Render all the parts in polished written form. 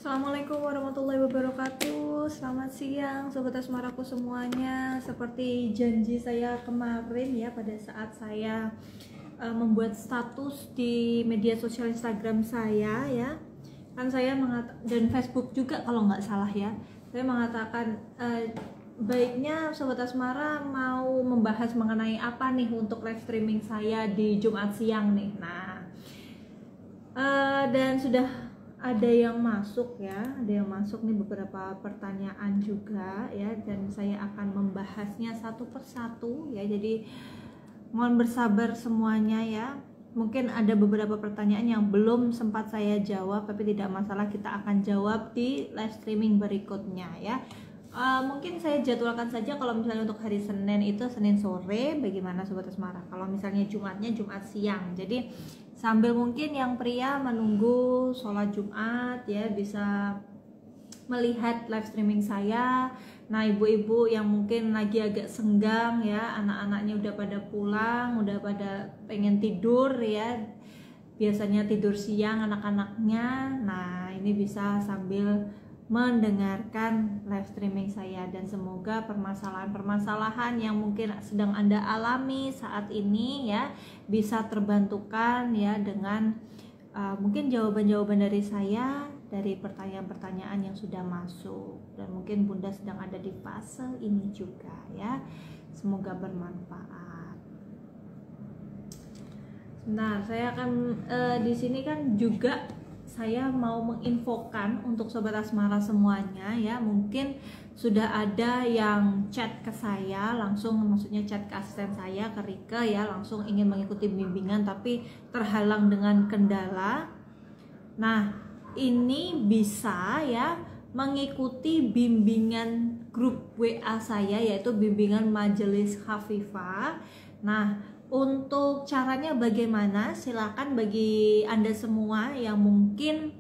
Assalamualaikum warahmatullahi wabarakatuh. Selamat siang Sobat Asmaraku semuanya. Seperti janji saya kemarin ya, pada saat saya membuat status di media sosial Instagram saya ya, kan saya dan Facebook juga kalau nggak salah ya, saya mengatakan baiknya Sobat Asmara mau membahas mengenai apa nih untuk live streaming saya di Jumat siang nih. Nah, dan sudah ada yang masuk ya, ada yang masuk nih beberapa pertanyaan juga ya, dan saya akan membahasnya satu persatu ya, jadi mohon bersabar semuanya ya. Mungkin ada beberapa pertanyaan yang belum sempat saya jawab, tapi tidak masalah, kita akan jawab di live streaming berikutnya ya. Mungkin saya jadwalkan saja, kalau misalnya untuk hari Senin itu Senin sore, bagaimana Sobat Asmara? Kalau misalnya Jumatnya Jumat siang, jadi sambil mungkin yang pria menunggu sholat Jumat ya, bisa melihat live streaming saya. Nah, ibu-ibu yang mungkin lagi agak senggang ya, anak-anaknya udah pada pulang, udah pada pengen tidur ya, biasanya tidur siang anak-anaknya. Nah, ini bisa sambil mendengarkan live streaming saya, dan semoga permasalahan-permasalahan yang mungkin sedang Anda alami saat ini ya bisa terbantukan ya dengan mungkin jawaban-jawaban dari saya dari pertanyaan-pertanyaan yang sudah masuk, dan mungkin Bunda sedang ada di fase ini juga ya. Semoga bermanfaat. Nah, saya akan di sini kan juga saya mau menginfokan untuk Sobat Asmara semuanya ya. Mungkin sudah ada yang chat ke saya langsung, maksudnya chat ke asisten saya, ke Rike ya, langsung ingin mengikuti bimbingan tapi terhalang dengan kendala. Nah, ini bisa ya mengikuti bimbingan grup WA saya, yaitu bimbingan Majelis Khafifah. Nah, untuk caranya bagaimana? Silakan bagi Anda semua yang mungkin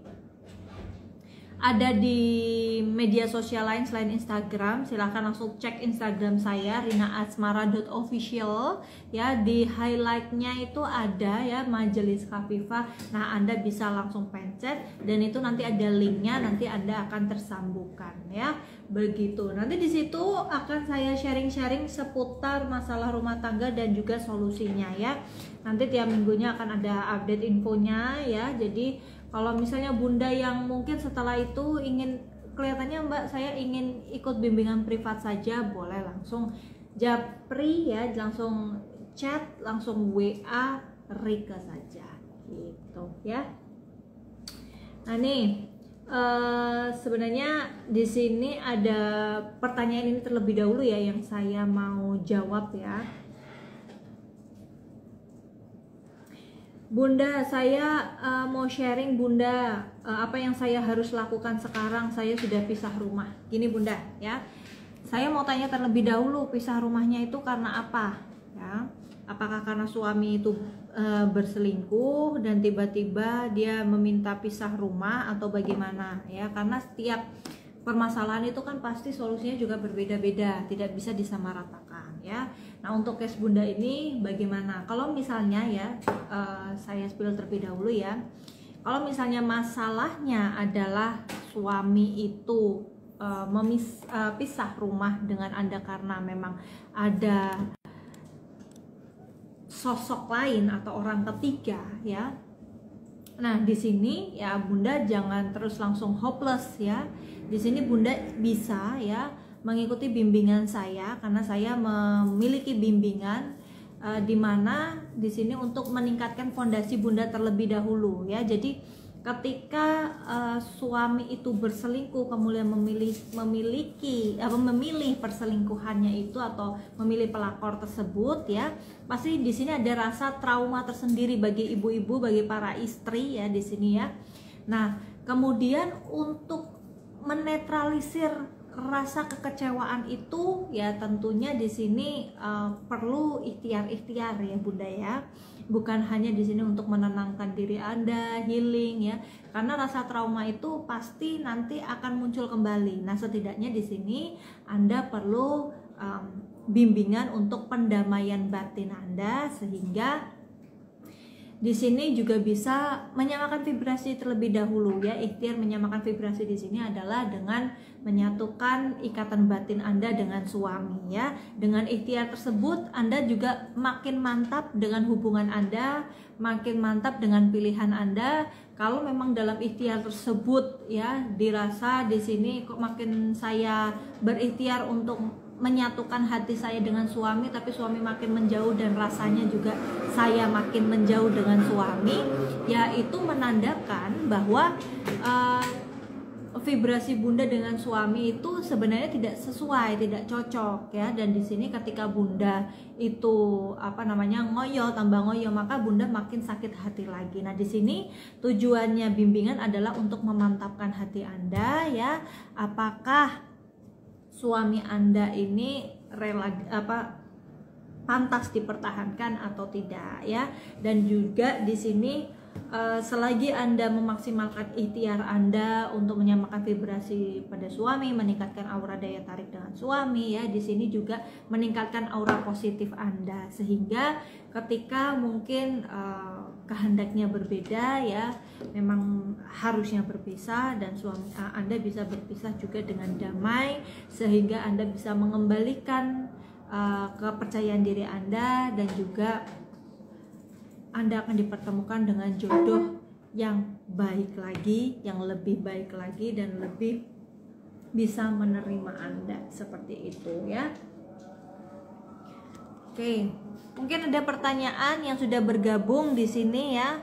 ada di media sosial lain selain Instagram, silahkan langsung cek Instagram saya, rinaasmara.official ya. Di highlightnya itu ada ya Majelis Khafifah. Nah, Anda bisa langsung pencet, dan itu nanti ada linknya, nanti Anda akan tersambungkan ya. Begitu. Nanti di situ akan saya sharing-sharing seputar masalah rumah tangga dan juga solusinya ya. Nanti tiap minggunya akan ada update infonya ya. Jadi kalau misalnya Bunda yang mungkin setelah itu ingin, kelihatannya Mbak saya ingin ikut bimbingan privat saja, boleh langsung japri ya, langsung chat, langsung WA Rika saja gitu ya. Nah nih, sebenarnya di sini ada pertanyaan ini terlebih dahulu ya yang saya mau jawab ya. Bunda, saya mau sharing Bunda, apa yang saya harus lakukan sekarang. Saya sudah pisah rumah. Gini Bunda ya, saya mau tanya terlebih dahulu, pisah rumahnya itu karena apa ya? Apakah karena suami itu berselingkuh dan tiba-tiba dia meminta pisah rumah, atau bagaimana ya? Karena setiap permasalahan itu kan pasti solusinya juga berbeda-beda, tidak bisa disamaratakan ya. Nah, untuk case Bunda ini bagaimana? Kalau misalnya ya, saya spill terlebih dahulu ya. Kalau misalnya masalahnya adalah suami itu pisah rumah dengan Anda karena memang ada sosok lain atau orang ketiga ya. Nah, di sini ya Bunda jangan terus langsung hopeless ya. Di sini Bunda bisa ya mengikuti bimbingan saya, karena saya memiliki bimbingan di mana di sini untuk meningkatkan fondasi Bunda terlebih dahulu ya. Jadi ketika suami itu berselingkuh, kemudian memilih perselingkuhannya itu atau memilih pelakor tersebut ya, pasti di sini ada rasa trauma tersendiri bagi ibu-ibu, bagi para istri ya di sini ya. Nah, kemudian untuk menetralisir rasa kekecewaan itu ya, tentunya di sini perlu ikhtiar-ikhtiar ya Bunda ya. Bukan hanya di sini untuk menenangkan diri Anda, healing ya. Karena rasa trauma itu pasti nanti akan muncul kembali. Nah, setidaknya di sini Anda perlu bimbingan untuk pendamaian batin Anda, sehingga di sini juga bisa menyamakan vibrasi terlebih dahulu ya. Ikhtiar menyamakan vibrasi di sini adalah dengan menyatukan ikatan batin Anda dengan suami ya. Dengan ikhtiar tersebut Anda juga makin mantap dengan hubungan Anda, makin mantap dengan pilihan Anda. Kalau memang dalam ikhtiar tersebut ya dirasa di sini kok makin saya berikhtiar untuk menyatukan hati saya dengan suami, tapi suami makin menjauh dan rasanya juga saya makin menjauh dengan suami, ya itu menandakan bahwa vibrasi Bunda dengan suami itu sebenarnya tidak sesuai, tidak cocok ya. Dan di sini ketika Bunda itu ngoyo tambah ngoyo, maka Bunda makin sakit hati lagi. Nah, di sini tujuannya bimbingan adalah untuk memantapkan hati Anda ya. Apakah suami Anda ini pantas dipertahankan atau tidak ya. Dan juga di sini selagi Anda memaksimalkan ikhtiar Anda untuk menyamakan vibrasi pada suami, meningkatkan aura daya tarik dengan suami ya, di sini juga meningkatkan aura positif Anda, sehingga ketika mungkin kehendaknya berbeda ya, memang harusnya berpisah, dan suami Anda bisa berpisah juga dengan damai, sehingga Anda bisa mengembalikan kepercayaan diri Anda, dan juga Anda akan dipertemukan dengan jodoh yang baik lagi, yang lebih baik lagi, dan lebih bisa menerima Anda seperti itu ya. Oke, mungkin ada pertanyaan yang sudah bergabung di sini ya.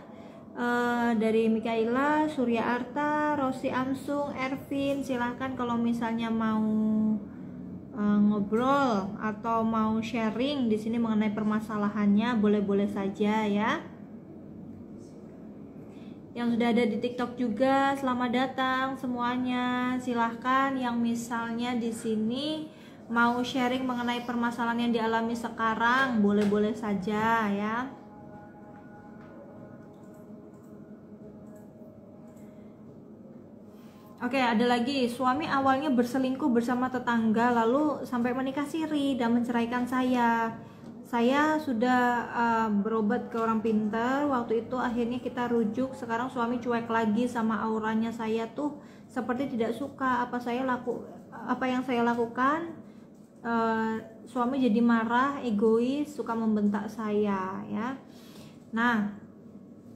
Dari Mikaela, Surya Arta, Rosi Amsung, Ervin, silahkan kalau misalnya mau ngobrol atau mau sharing di sini mengenai permasalahannya, boleh-boleh saja ya. Yang sudah ada di TikTok juga, selamat datang semuanya. Silahkan yang misalnya di sini mau sharing mengenai permasalahan yang dialami sekarang, boleh-boleh saja ya. Oke, ada lagi. Suami awalnya berselingkuh bersama tetangga, lalu sampai menikah siri dan menceraikan saya. Saya sudah berobat ke orang pintar. Waktu itu akhirnya kita rujuk. Sekarang suami cuek lagi sama auranya. Saya tuh seperti tidak suka apa yang saya lakukan. Suami jadi marah, egois, suka membentak saya ya. Nah,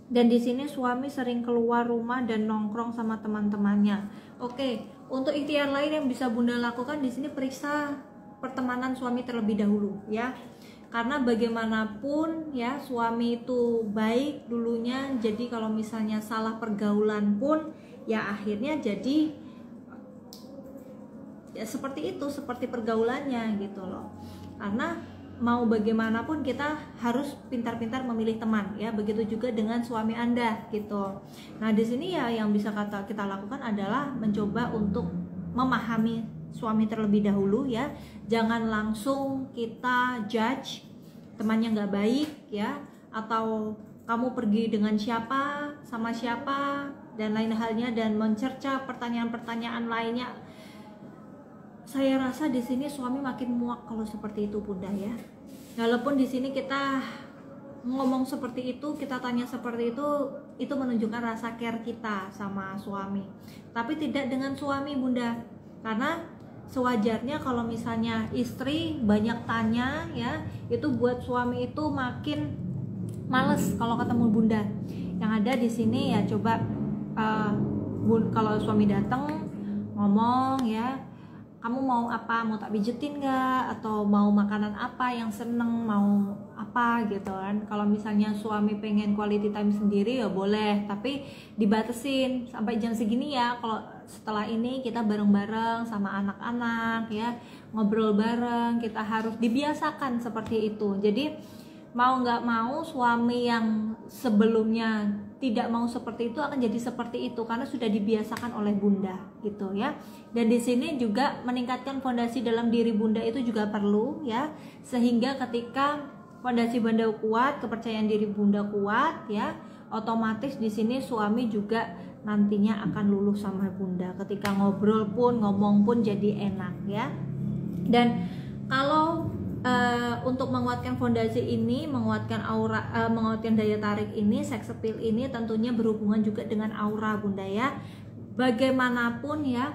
dan di sini suami sering keluar rumah dan nongkrong sama teman-temannya. Oke, untuk ikhtiar lain yang bisa Bunda lakukan di sini, periksa pertemanan suami terlebih dahulu ya. Karena bagaimanapun ya, suami itu baik dulunya, jadi kalau misalnya salah pergaulan pun ya akhirnya jadi ya seperti itu, seperti pergaulannya gitu loh. Karena mau bagaimanapun kita harus pintar-pintar memilih teman ya, begitu juga dengan suami Anda gitu. Nah, di sini ya yang bisa kita lakukan adalah mencoba untuk memahami suami terlebih dahulu ya. Jangan langsung kita judge temannya nggak baik ya, atau kamu pergi dengan siapa, sama siapa, dan lain halnya, dan mencerca pertanyaan-pertanyaan lainnya. Saya rasa di sini suami makin muak kalau seperti itu, Bunda ya. Walaupun di sini kita ngomong seperti itu, kita tanya seperti itu menunjukkan rasa care kita sama suami. Tapi tidak dengan suami, Bunda. Karena sewajarnya kalau misalnya istri banyak tanya ya, itu buat suami itu makin males kalau ketemu Bunda. Yang ada di sini ya coba kalau suami datang ngomong ya, kamu mau apa, mau tak pijetin nggak, atau mau makanan apa yang seneng, mau apa gitu kan. Kalau misalnya suami pengen quality time sendiri ya boleh, tapi dibatesin sampai jam segini ya. Kalau setelah ini kita bareng-bareng sama anak-anak ya, ngobrol bareng, kita harus dibiasakan seperti itu. Jadi mau nggak mau suami yang sebelumnya tidak mau seperti itu akan jadi seperti itu karena sudah dibiasakan oleh Bunda gitu ya. Dan di sini juga meningkatkan fondasi dalam diri Bunda itu juga perlu ya, sehingga ketika fondasi Bunda kuat, kepercayaan diri Bunda kuat ya, otomatis di sini suami juga nantinya akan luluh sama Bunda. Ketika ngobrol pun, ngomong pun jadi enak ya. Dan kalau untuk menguatkan fondasi ini, menguatkan aura, menguatkan daya tarik ini, sex appeal ini tentunya berhubungan juga dengan aura Bunda ya. Bagaimanapun ya,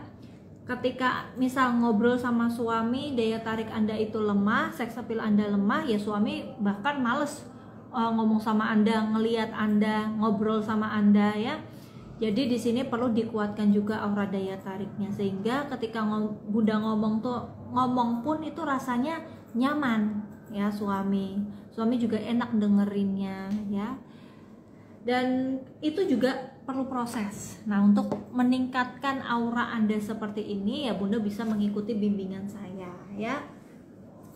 ketika misal ngobrol sama suami, daya tarik Anda itu lemah, sex appeal Anda lemah, ya suami bahkan males ngomong sama Anda, ngelihat Anda, ngobrol sama Anda ya. Jadi di sini perlu dikuatkan juga aura daya tariknya, sehingga ketika Bunda ngomong pun itu rasanya nyaman ya, suami juga enak dengerinnya ya. Dan itu juga perlu proses. Nah, untuk meningkatkan aura Anda seperti ini ya, Bunda bisa mengikuti bimbingan saya ya.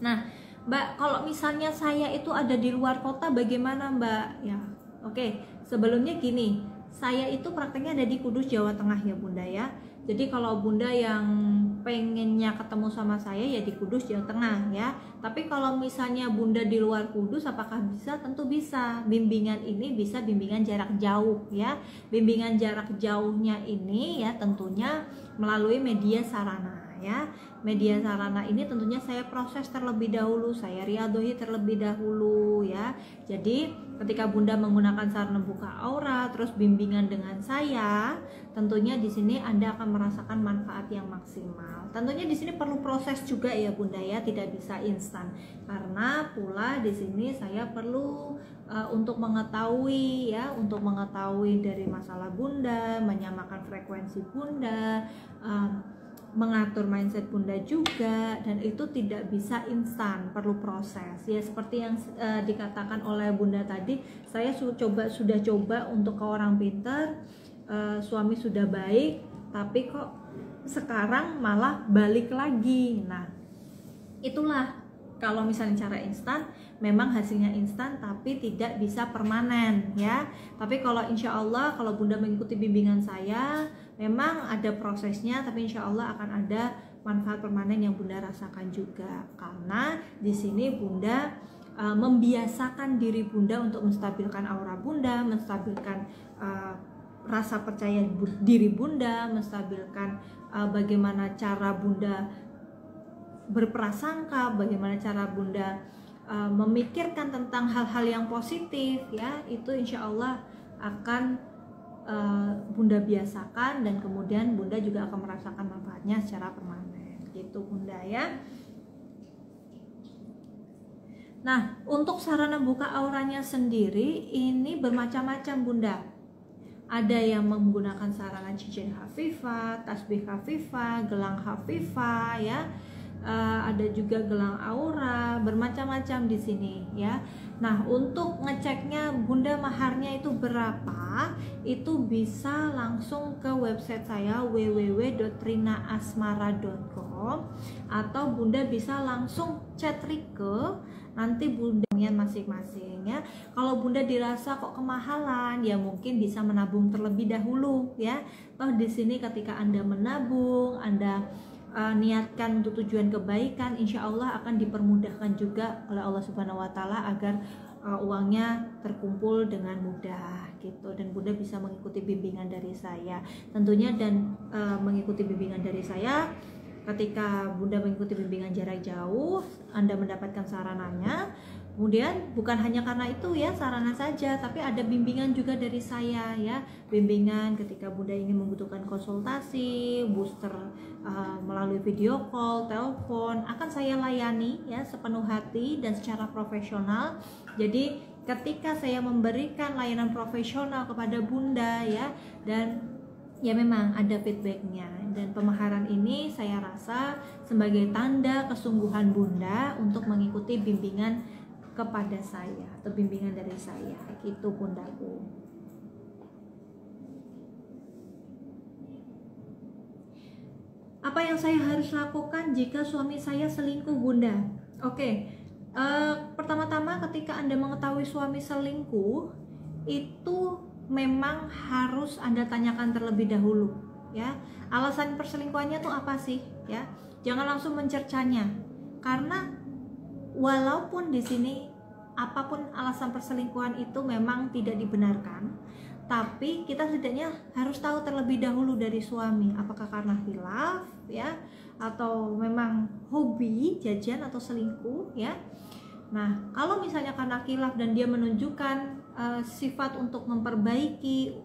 Nah, Mbak, kalau misalnya saya itu ada di luar kota bagaimana Mbak ya? Oke, sebelumnya gini, saya itu prakteknya ada di Kudus, Jawa Tengah ya Bunda ya. Jadi kalau Bunda yang pengennya ketemu sama saya ya di Kudus, Jawa Tengah ya. Tapi kalau misalnya Bunda di luar Kudus, apakah bisa? Tentu bisa. Bimbingan ini bisa bimbingan jarak jauh ya. Bimbingan jarak jauhnya ini ya tentunya melalui media sarana ya. Media sarana ini tentunya saya proses terlebih dahulu, saya riadohi terlebih dahulu ya. Jadi ketika Bunda menggunakan sarana buka aura terus bimbingan dengan saya, tentunya di sini Anda akan merasakan manfaat yang maksimal. Tentunya di sini perlu proses juga ya Bunda ya, tidak bisa instan. Karena pula di sini saya perlu untuk mengetahui ya, untuk mengetahui dari masalah Bunda, menyamakan frekuensi Bunda, mengatur mindset Bunda juga, dan itu tidak bisa instan, perlu proses ya. Seperti yang dikatakan oleh Bunda tadi, saya sudah coba untuk ke orang pintar, suami sudah baik, tapi kok sekarang malah balik lagi. Nah, itulah kalau misalnya cara instan, memang hasilnya instan tapi tidak bisa permanen ya. Tapi kalau insya Allah, kalau Bunda mengikuti bimbingan saya, memang ada prosesnya, tapi insya Allah akan ada manfaat permanen yang Bunda rasakan juga. Karena di sini Bunda membiasakan diri Bunda untuk menstabilkan aura Bunda, menstabilkan rasa percaya diri Bunda, menstabilkan bagaimana cara Bunda berprasangka, bagaimana cara Bunda memikirkan tentang hal-hal yang positif ya. Itu insya Allah akan Bunda biasakan, dan kemudian Bunda juga akan merasakan manfaatnya secara permanen gitu Bunda ya. Nah, untuk sarana buka auranya sendiri ini bermacam-macam Bunda. Ada yang menggunakan sarana cincin Hafifah, tasbih Hafifah, gelang Hafifah ya. Ada juga gelang aura, bermacam-macam di sini ya. Nah, untuk ngeceknya Bunda maharnya itu berapa, itu bisa langsung ke website saya www.rinaasmara.com, atau Bunda bisa langsung chat Rike, nanti Bundanya masing-masing ya. Kalau Bunda dirasa kok kemahalan, ya mungkin bisa menabung terlebih dahulu ya. Toh di sini ketika Anda menabung, Anda niatkan untuk tujuan kebaikan, insya Allah akan dipermudahkan juga oleh Allah Subhanahu Wa Taala agar uangnya terkumpul dengan mudah gitu, dan Bunda bisa mengikuti bimbingan dari saya tentunya. Dan mengikuti bimbingan dari saya, ketika Bunda mengikuti bimbingan jarak jauh, Anda mendapatkan sarananya. Kemudian bukan hanya karena itu ya sarana saja, tapi ada bimbingan juga dari saya ya. Bimbingan ketika Bunda ingin membutuhkan konsultasi, booster melalui video call, telepon, akan saya layani ya sepenuh hati dan secara profesional. Jadi ketika saya memberikan layanan profesional kepada Bunda ya, dan ya memang ada feedbacknya, dan pemaharan ini saya rasa sebagai tanda kesungguhan Bunda untuk mengikuti bimbingan kepada saya atau bimbingan dari saya gitu Bundaku. Apa yang saya harus lakukan jika suami saya selingkuh Bunda? Oke, pertama-tama ketika Anda mengetahui suami selingkuh, itu memang harus Anda tanyakan terlebih dahulu ya. Alasan perselingkuhannya tuh apa sih ya? Jangan langsung mencercanya, karena walaupun di sini apapun alasan perselingkuhan itu memang tidak dibenarkan, tapi kita setidaknya harus tahu terlebih dahulu dari suami, apakah karena khilaf ya, atau memang hobi jajan atau selingkuh ya. Nah, kalau misalnya karena khilaf dan dia menunjukkan sifat untuk memperbaiki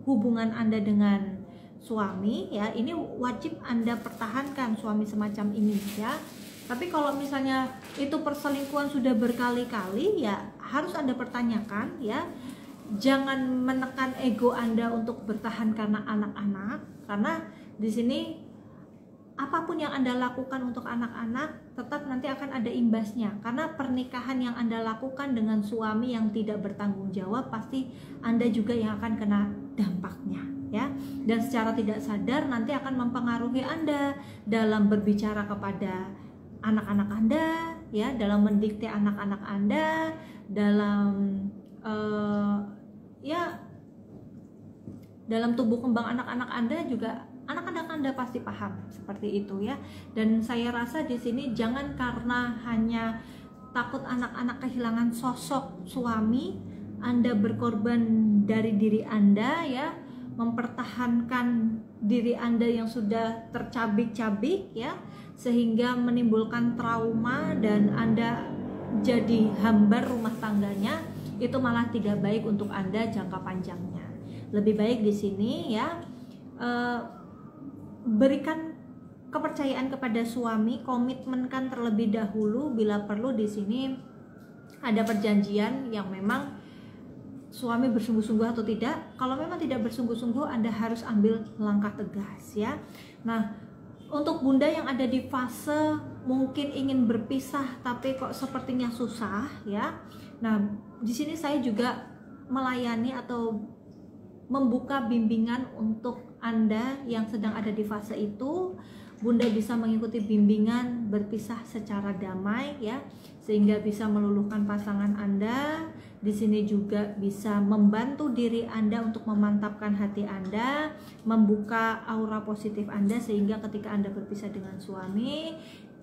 hubungan Anda dengan suami ya, ini wajib Anda pertahankan suami semacam ini ya. Tapi kalau misalnya itu perselingkuhan sudah berkali-kali ya harus Anda pertanyakan ya. Jangan menekan ego Anda untuk bertahan karena anak-anak, karena di sini apapun yang Anda lakukan untuk anak-anak tetap nanti akan ada imbasnya. Karena pernikahan yang Anda lakukan dengan suami yang tidak bertanggung jawab, pasti Anda juga yang akan kena dampaknya ya. Dan secara tidak sadar nanti akan mempengaruhi Anda dalam berbicara kepada anak-anak Anda ya, dalam mendikte anak-anak Anda, dalam dalam tumbuh kembang anak-anak Anda juga, anak-anak Anda pasti paham seperti itu ya. Dan saya rasa di sini jangan karena hanya takut anak-anak kehilangan sosok suami, Anda berkorban dari diri Anda ya, mempertahankan diri Anda yang sudah tercabik-cabik ya, sehingga menimbulkan trauma dan Anda jadi hambar rumah tangganya. Itu malah tidak baik untuk Anda jangka panjangnya. Lebih baik di sini ya, berikan kepercayaan kepada suami, komitmenkan terlebih dahulu. Bila perlu di sini ada perjanjian yang memang suami bersungguh-sungguh atau tidak. Kalau memang tidak bersungguh-sungguh, Anda harus ambil langkah tegas ya. Nah, untuk bunda yang ada di fase mungkin ingin berpisah tapi kok sepertinya susah ya. Nah, di sini saya juga melayani atau membuka bimbingan untuk Anda yang sedang ada di fase itu. Bunda bisa mengikuti bimbingan berpisah secara damai ya, sehingga bisa meluluhkan pasangan Anda. Di sini juga bisa membantu diri Anda untuk memantapkan hati Anda, membuka aura positif Anda, sehingga ketika Anda berpisah dengan suami,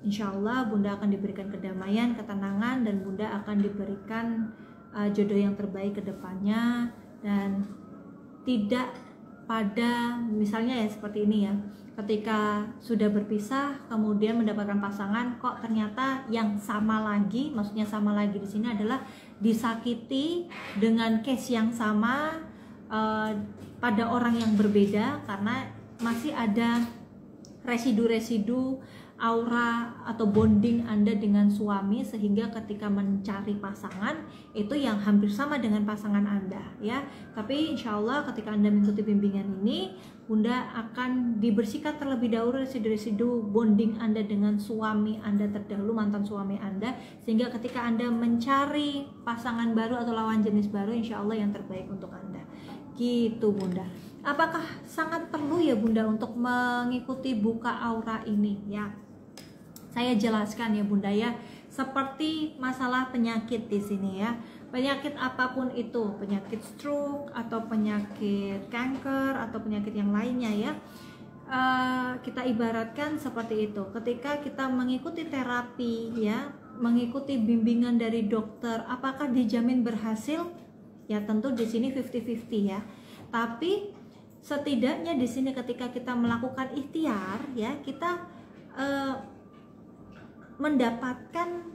insya Allah Bunda akan diberikan kedamaian, ketenangan, dan Bunda akan diberikan jodoh yang terbaik ke depannya. Dan tidak pada misalnya ya seperti ini ya, ketika sudah berpisah kemudian mendapatkan pasangan kok ternyata yang sama lagi, maksudnya sama lagi di sini adalah disakiti dengan case yang sama pada orang yang berbeda, karena masih ada residu-residu aura atau bonding Anda dengan suami, sehingga ketika mencari pasangan itu yang hampir sama dengan pasangan Anda ya. Tapi insya Allah ketika Anda mengikuti bimbingan ini, Bunda akan dibersihkan terlebih dahulu residu-residu bonding Anda dengan suami Anda terdahulu, mantan suami Anda, sehingga ketika Anda mencari pasangan baru atau lawan jenis baru, insya Allah yang terbaik untuk Anda gitu Bunda. Apakah sangat perlu ya Bunda untuk mengikuti buka aura ini ya? Saya jelaskan ya Bunda ya, seperti masalah penyakit di sini ya. Penyakit apapun itu, penyakit stroke atau penyakit kanker atau penyakit yang lainnya ya, kita ibaratkan seperti itu. Ketika kita mengikuti terapi ya, mengikuti bimbingan dari dokter, apakah dijamin berhasil? Ya tentu di sini 50-50 ya. Tapi setidaknya di sini ketika kita melakukan ikhtiar ya, kita mendapatkan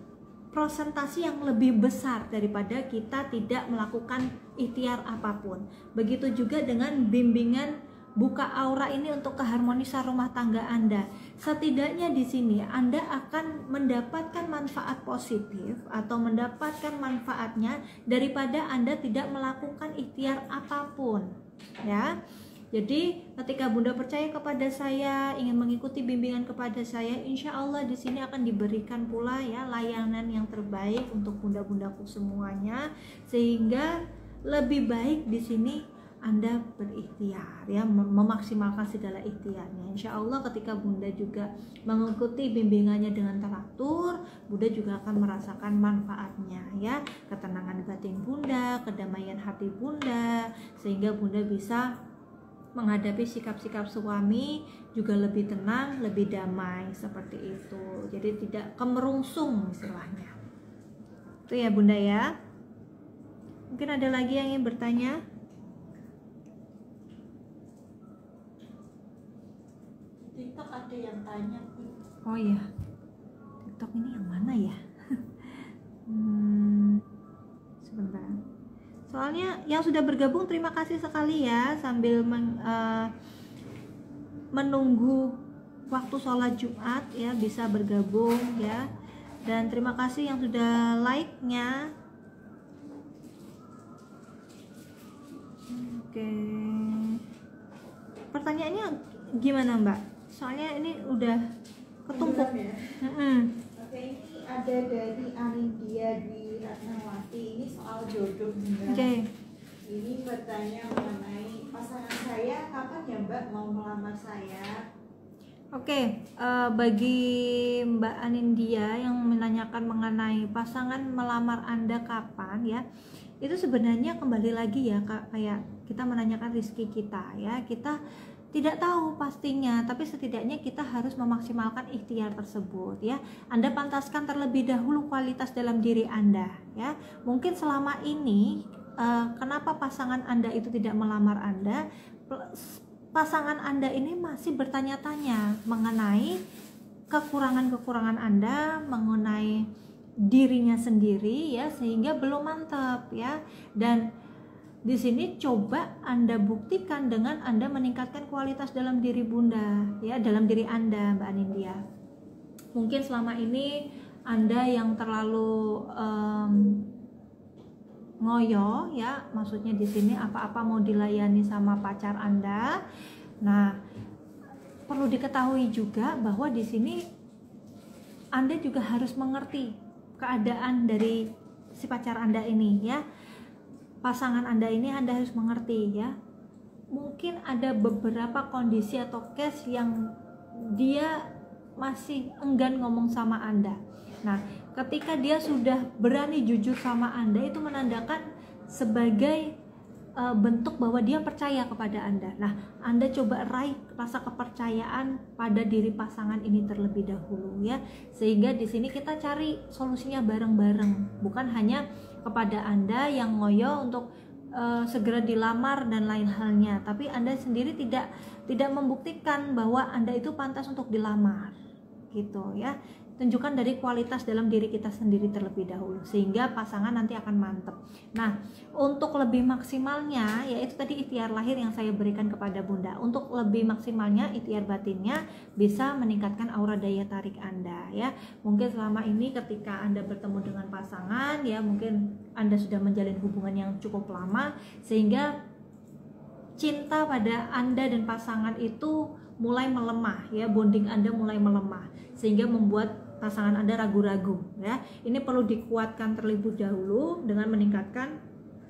prosentasi yang lebih besar daripada kita tidak melakukan ikhtiar apapun. Begitu juga dengan bimbingan buka aura ini untuk keharmonisan rumah tangga Anda. Setidaknya di sini Anda akan mendapatkan manfaat positif atau mendapatkan manfaatnya daripada Anda tidak melakukan ikhtiar apapun ya. Jadi ketika Bunda percaya kepada saya, ingin mengikuti bimbingan kepada saya, insya Allah di sini akan diberikan pula ya layanan yang terbaik untuk bunda-bundaku semuanya, sehingga lebih baik di sini Anda berikhtiar ya, memaksimalkan segala ikhtiarnya. Insya Allah ketika Bunda juga mengikuti bimbingannya dengan teratur, Bunda juga akan merasakan manfaatnya ya, ketenangan batin Bunda, kedamaian hati Bunda, sehingga Bunda bisa menghadapi sikap-sikap suami juga lebih tenang, lebih damai seperti itu. Jadi tidak kemerungsung istilahnya. Itu ya Bunda ya. Mungkin ada lagi yang ingin bertanya? TikTok ada yang tanya, Oh iya, TikTok ini yang mana ya? Sebentar. Soalnya yang sudah bergabung terima kasih sekali ya, sambil menunggu waktu sholat Jumat ya bisa bergabung ya. Dan terima kasih yang sudah like-nya. Oke. Pertanyaannya gimana Mbak? Soalnya ini udah ketumpuk ya. Oke, ini ada dari Anindya di Ratnawati. Ini soal jodoh. Oke. Ini bertanya mengenai pasangan saya kapan ya Mbak mau melamar saya? Oke, bagi Mbak Anindya yang menanyakan mengenai pasangan melamar Anda kapan ya, itu sebenarnya kembali lagi ya kayak kita menanyakan rezeki kita ya, kita tidak tahu pastinya, tapi setidaknya kita harus memaksimalkan ikhtiar tersebut ya. Anda pantaskan terlebih dahulu kualitas dalam diri Anda ya. Mungkin selama ini kenapa pasangan Anda itu tidak melamar Anda? Pasangan Anda ini masih bertanya-tanya mengenai kekurangan-kekurangan Anda, mengenai dirinya sendiri ya, sehingga belum mantap ya. Dan di sini coba Anda buktikan dengan Anda meningkatkan kualitas dalam diri Bunda ya, dalam diri Anda Mbak Anindya. Mungkin selama ini Anda yang terlalu ngoyo ya, maksudnya di sini apa-apa mau dilayani sama pacar Anda. Nah, perlu diketahui juga bahwa di sini Anda juga harus mengerti keadaan dari si pacar Anda ini ya. Pasangan Anda ini Anda harus mengerti ya. Mungkin ada beberapa kondisi atau case yang dia masih enggan ngomong sama Anda. Nah, ketika dia sudah berani jujur sama Anda, itu menandakan sebagai bentuk bahwa dia percaya kepada Anda. Nah, Anda coba raih rasa kepercayaan pada diri pasangan ini terlebih dahulu ya. Sehingga di sini kita cari solusinya bareng-bareng, bukan hanya kepada Anda yang ngoyo untuk segera dilamar dan lain halnya, tapi Anda sendiri tidak membuktikan bahwa Anda itu pantas untuk dilamar gitu ya. Tunjukkan dari kualitas dalam diri kita sendiri terlebih dahulu, sehingga pasangan nanti akan mantep. Nah, untuk lebih maksimalnya, yaitu tadi ikhtiar lahir yang saya berikan kepada Bunda. Untuk lebih maksimalnya, ikhtiar batinnya bisa meningkatkan aura daya tarik Anda ya. Mungkin selama ini ketika Anda bertemu dengan pasangan ya, mungkin Anda sudah menjalin hubungan yang cukup lama, sehingga cinta pada Anda dan pasangan itu mulai melemah ya, bonding Anda mulai melemah, sehingga membuat pasangan Anda ragu-ragu ya. Ini perlu dikuatkan terlebih dahulu dengan meningkatkan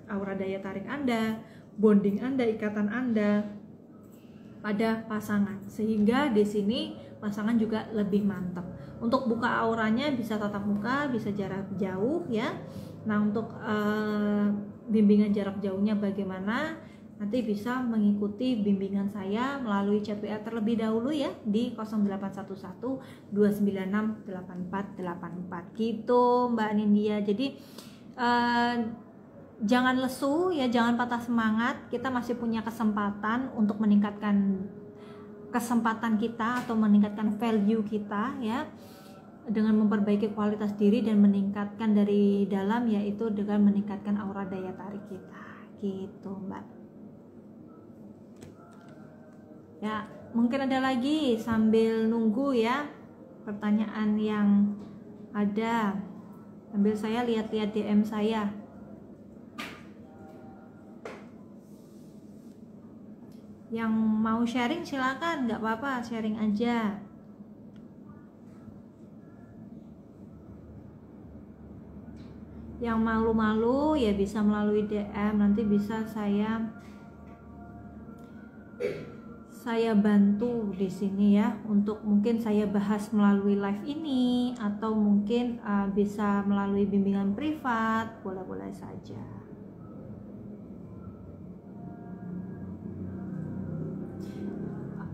aura daya tarik Anda, bonding Anda, ikatan Anda pada pasangan, sehingga di sini pasangan juga lebih mantap. Untuk buka auranya bisa tatap muka, bisa jarak jauh ya. Nah, untuk bimbingan jarak jauhnya bagaimana? Nanti bisa mengikuti bimbingan saya melalui chat WA terlebih dahulu ya di 0811 296 8484 gitu Mbak Anindya. Jadi jangan lesu ya, jangan patah semangat. Kita masih punya kesempatan untuk meningkatkan kesempatan kita atau meningkatkan value kita ya, dengan memperbaiki kualitas diri dan meningkatkan dari dalam, yaitu dengan meningkatkan aura daya tarik kita gitu Mbak. Ya, mungkin ada lagi sambil nunggu ya pertanyaan yang ada, sambil saya lihat-lihat DM saya. Yang mau sharing silakan, nggak apa-apa, sharing aja. Yang malu-malu ya bisa melalui DM, nanti bisa saya bantu di sini ya, untuk mungkin saya bahas melalui live ini, atau mungkin bisa melalui bimbingan privat, boleh-boleh saja.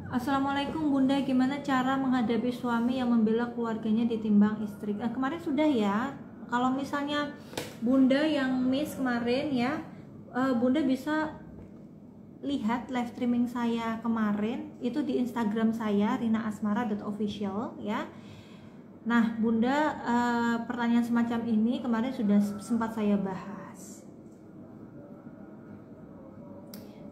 Assalamualaikum Bunda, gimana cara menghadapi suami yang membela keluarganya ditimbang istri? Kemarin sudah ya. Kalau misalnya Bunda yang miss kemarin ya, Bunda bisa lihat live streaming saya kemarin itu di Instagram saya rinaasmara.official ya. Nah, Bunda, pertanyaan semacam ini kemarin sudah sempat saya bahas.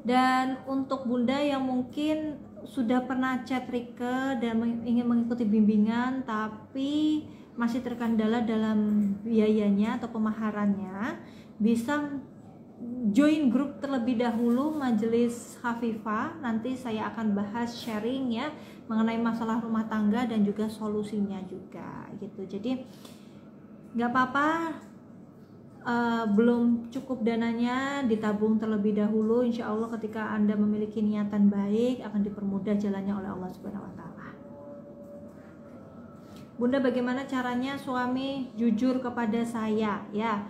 Dan untuk Bunda yang mungkin sudah pernah chat Rike dan ingin mengikuti bimbingan tapi masih terkendala dalam biayanya atau pemaharannya, bisa join grup terlebih dahulu Majelis Hafifah. Nanti saya akan bahas sharing ya mengenai masalah rumah tangga dan juga solusinya juga gitu. Jadi nggak apa-apa, belum cukup dananya ditabung terlebih dahulu. Insya Allah ketika Anda memiliki niatan baik akan dipermudah jalannya oleh Allah Subhanahu Wa Taala. Bunda, bagaimana caranya suami jujur kepada saya ya?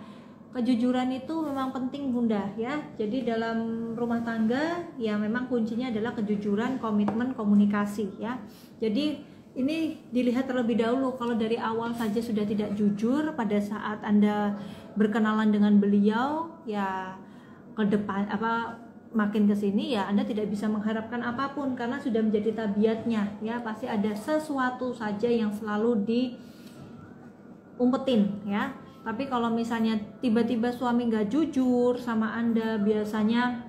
Kejujuran itu memang penting Bunda ya. Jadi dalam rumah tangga ya memang kuncinya adalah kejujuran, komitmen, komunikasi ya. Jadi ini dilihat terlebih dahulu. Kalau dari awal saja sudah tidak jujur pada saat Anda berkenalan dengan beliau ya, ke depan makin ke sini ya Anda tidak bisa mengharapkan apapun karena sudah menjadi tabiatnya ya. Pasti ada sesuatu saja yang selalu diumpetin ya. Tapi kalau misalnya tiba-tiba suami nggak jujur sama Anda, biasanya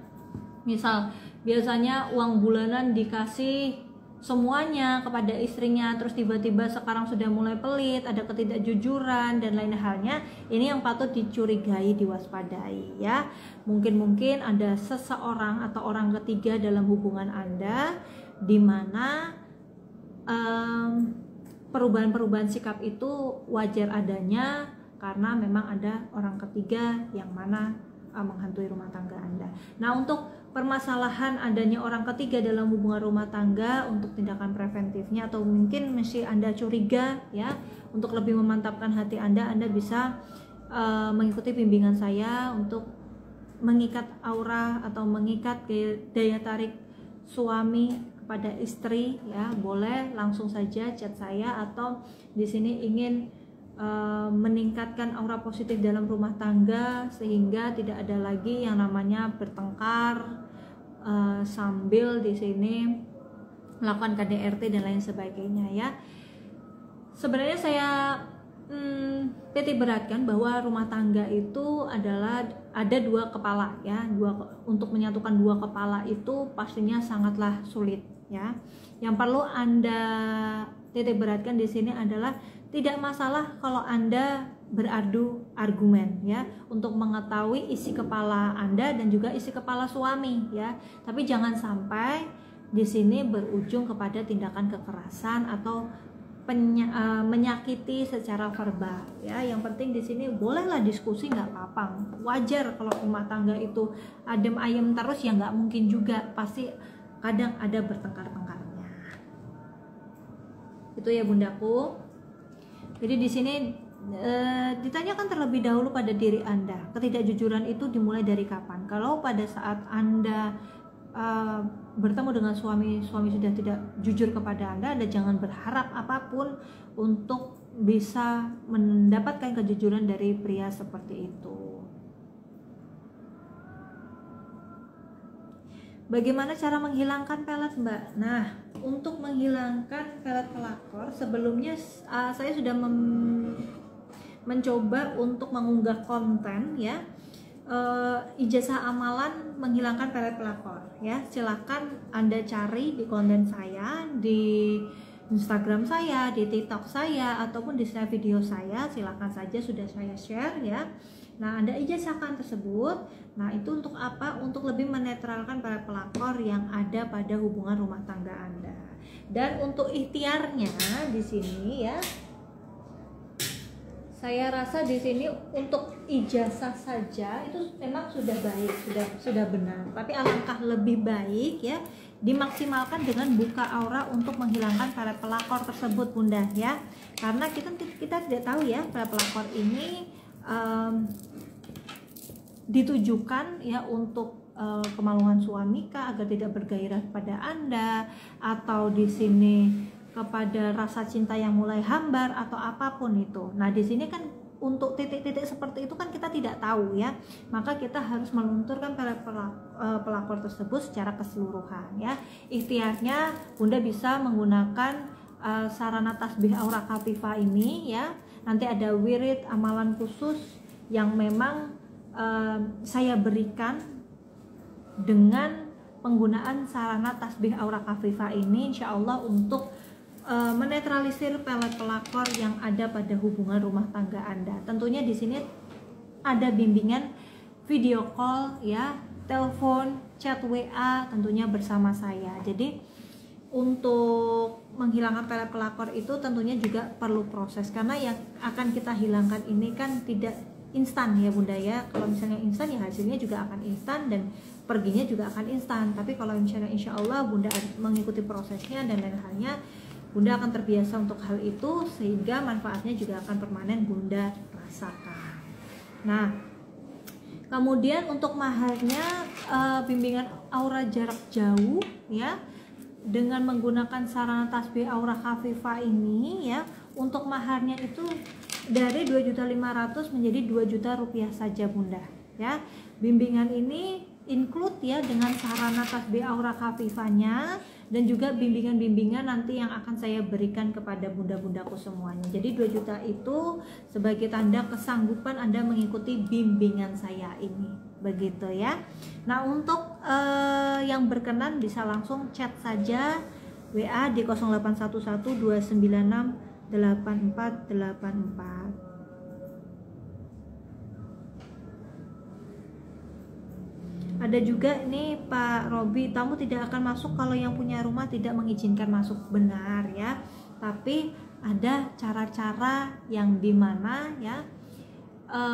uang bulanan dikasih semuanya kepada istrinya, terus tiba-tiba sekarang sudah mulai pelit, ada ketidakjujuran dan lain halnya, ini yang patut dicurigai, diwaspadai ya. Mungkin ada seseorang atau orang ketiga dalam hubungan Anda di mana perubahan-perubahan sikap itu wajar adanya karena memang ada orang ketiga yang mana menghantui rumah tangga Anda. Nah, untuk permasalahan adanya orang ketiga dalam hubungan rumah tangga, untuk tindakan preventifnya atau mungkin mesti Anda curiga ya, untuk lebih memantapkan hati Anda bisa mengikuti bimbingan saya untuk mengikat aura atau mengikat daya tarik suami kepada istri ya. Boleh langsung saja chat saya, atau di sini ingin meningkatkan aura positif dalam rumah tangga sehingga tidak ada lagi yang namanya bertengkar sambil di sini melakukan KDRT dan lain sebagainya ya. Sebenarnya saya titik beratkan bahwa rumah tangga itu adalah ada dua kepala ya. Untuk menyatukan dua kepala itu pastinya sangatlah sulit ya. Yang perlu Anda titik beratkan di sini adalah tidak masalah kalau Anda beradu argumen ya, untuk mengetahui isi kepala Anda dan juga isi kepala suami ya. Tapi jangan sampai di sini berujung kepada tindakan kekerasan atau menyakiti secara verbal ya. Yang penting di sini bolehlah diskusi, nggak apa-apa, wajar. Kalau rumah tangga itu adem ayem terus ya nggak mungkin juga, pasti kadang ada bertengkar-tengkarnya. Itu ya Bundaku. Jadi di sini ditanyakan terlebih dahulu pada diri Anda, ketidakjujuran itu dimulai dari kapan? Kalau pada saat Anda bertemu dengan suami sudah tidak jujur kepada Anda jangan berharap apapun untuk bisa mendapatkan kejujuran dari pria seperti itu. Bagaimana cara menghilangkan pelet, Mbak? Nah, untuk menghilangkan pelet pelakor, sebelumnya saya sudah mencoba untuk mengunggah konten ya, ijazah amalan menghilangkan pelet pelakor ya. Silakan Anda cari di konten saya, di Instagram saya, di TikTok saya, ataupun di share video saya. Silakan saja, sudah saya share ya. Nah, Anda ijazahkan tersebut. Nah, itu untuk apa? Untuk lebih menetralkan para pelakor yang ada pada hubungan rumah tangga Anda. Dan untuk ikhtiarnya di sini ya, saya rasa di sini untuk ijazah saja itu memang sudah baik, sudah benar. Tapi alangkah lebih baik ya dimaksimalkan dengan buka aura untuk menghilangkan para pelakor tersebut, Bunda ya. Karena kita tidak tahu ya, para pelakor ini ditujukan ya untuk kemaluan suami kah, agar tidak bergairah pada Anda, atau di sini kepada rasa cinta yang mulai hambar, atau apapun itu. Nah, di sini kan untuk titik-titik seperti itu kan kita tidak tahu ya. Maka kita harus melunturkan para pelakor tersebut secara keseluruhan ya. Ikhtiarnya Bunda bisa menggunakan sarana tasbih aura khafifa ini ya. Nanti ada wirid amalan khusus yang memang saya berikan dengan penggunaan sarana tasbih aura khafifa ini, insya Allah untuk menetralisir pelet pelakor yang ada pada hubungan rumah tangga Anda. Tentunya di sini ada bimbingan video call ya, telepon, chat WA tentunya bersama saya. Jadi untuk menghilangkan pelet pelakor itu tentunya juga perlu proses, karena yang akan kita hilangkan ini kan tidak instan ya Bunda ya. Kalau misalnya instan ya hasilnya juga akan instan dan perginya juga akan instan. Tapi kalau misalnya insya Allah Bunda mengikuti prosesnya dan lain halnya, Bunda akan terbiasa untuk hal itu sehingga manfaatnya juga akan permanen Bunda rasakan. Nah, kemudian untuk maharnya bimbingan aura jarak jauh ya, dengan menggunakan sarana tasbih aura khafifa ini ya, untuk maharnya itu dari 2.500.000 menjadi 2 juta rupiah saja Bunda ya. Bimbingan ini include ya dengan sarana tasbih aura khafifanya dan juga bimbingan-bimbingan nanti yang akan saya berikan kepada bunda-bundaku semuanya. Jadi 2 juta itu sebagai tanda kesanggupan Anda mengikuti bimbingan saya ini, begitu ya. Nah, untuk yang berkenan bisa langsung chat saja WA di 0811296844. Ada juga nih Pak Robi, tamu tidak akan masuk kalau yang punya rumah tidak mengizinkan masuk. Benar ya, tapi ada cara-cara yang dimana ya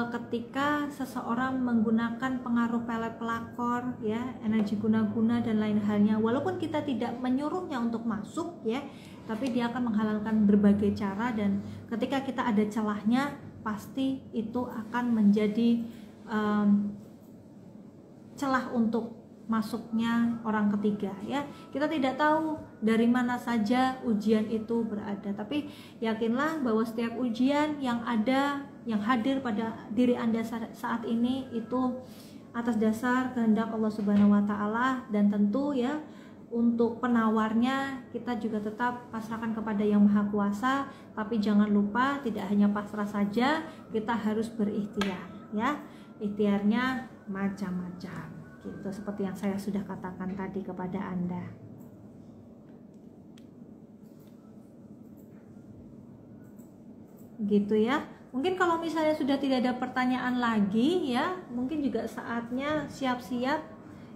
ketika seseorang menggunakan pengaruh pelet pelakor ya, energi guna-guna dan lain halnya, walaupun kita tidak menyuruhnya untuk masuk ya, tapi dia akan menghalalkan berbagai cara, dan ketika kita ada celahnya pasti itu akan menjadi celah untuk masuknya orang ketiga ya. Kita tidak tahu dari mana saja ujian itu berada, tapi yakinlah bahwa setiap ujian yang ada, yang hadir pada diri Anda saat ini itu atas dasar kehendak Allah Subhanahu wa taala, dan tentu ya untuk penawarnya kita juga tetap pasrahkan kepada Yang Maha Kuasa. Tapi jangan lupa tidak hanya pasrah saja, kita harus berikhtiar ya. Ikhtiarnya macam-macam gitu, seperti yang saya sudah katakan tadi kepada Anda. Gitu ya. Mungkin kalau misalnya sudah tidak ada pertanyaan lagi ya, mungkin juga saatnya siap-siap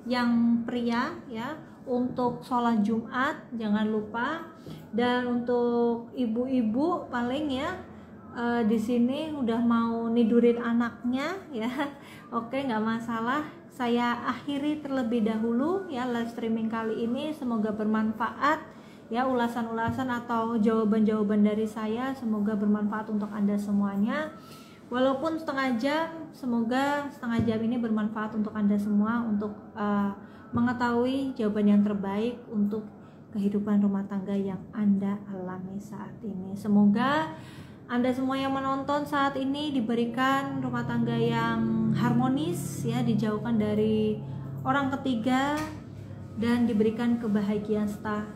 yang pria ya untuk sholat Jumat, jangan lupa. Dan untuk ibu-ibu paling ya di sini udah mau nidurin anaknya ya, oke, nggak masalah. Saya akhiri terlebih dahulu ya live streaming kali ini. Semoga bermanfaat ya, ulasan-ulasan atau jawaban-jawaban dari saya semoga bermanfaat untuk Anda semuanya. Walaupun setengah jam, semoga setengah jam ini bermanfaat untuk Anda semua untuk mengetahui jawaban yang terbaik untuk kehidupan rumah tangga yang Anda alami saat ini. Semoga Anda semua yang menonton saat ini diberikan rumah tangga yang harmonis ya, dijauhkan dari orang ketiga, dan diberikan kebahagiaan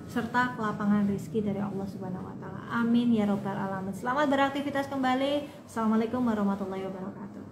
serta kelapangan rezeki dari Allah Subhanahu wa taala. Amin ya robbal alamin. Selamat beraktivitas kembali. Assalamualaikum warahmatullahi wabarakatuh.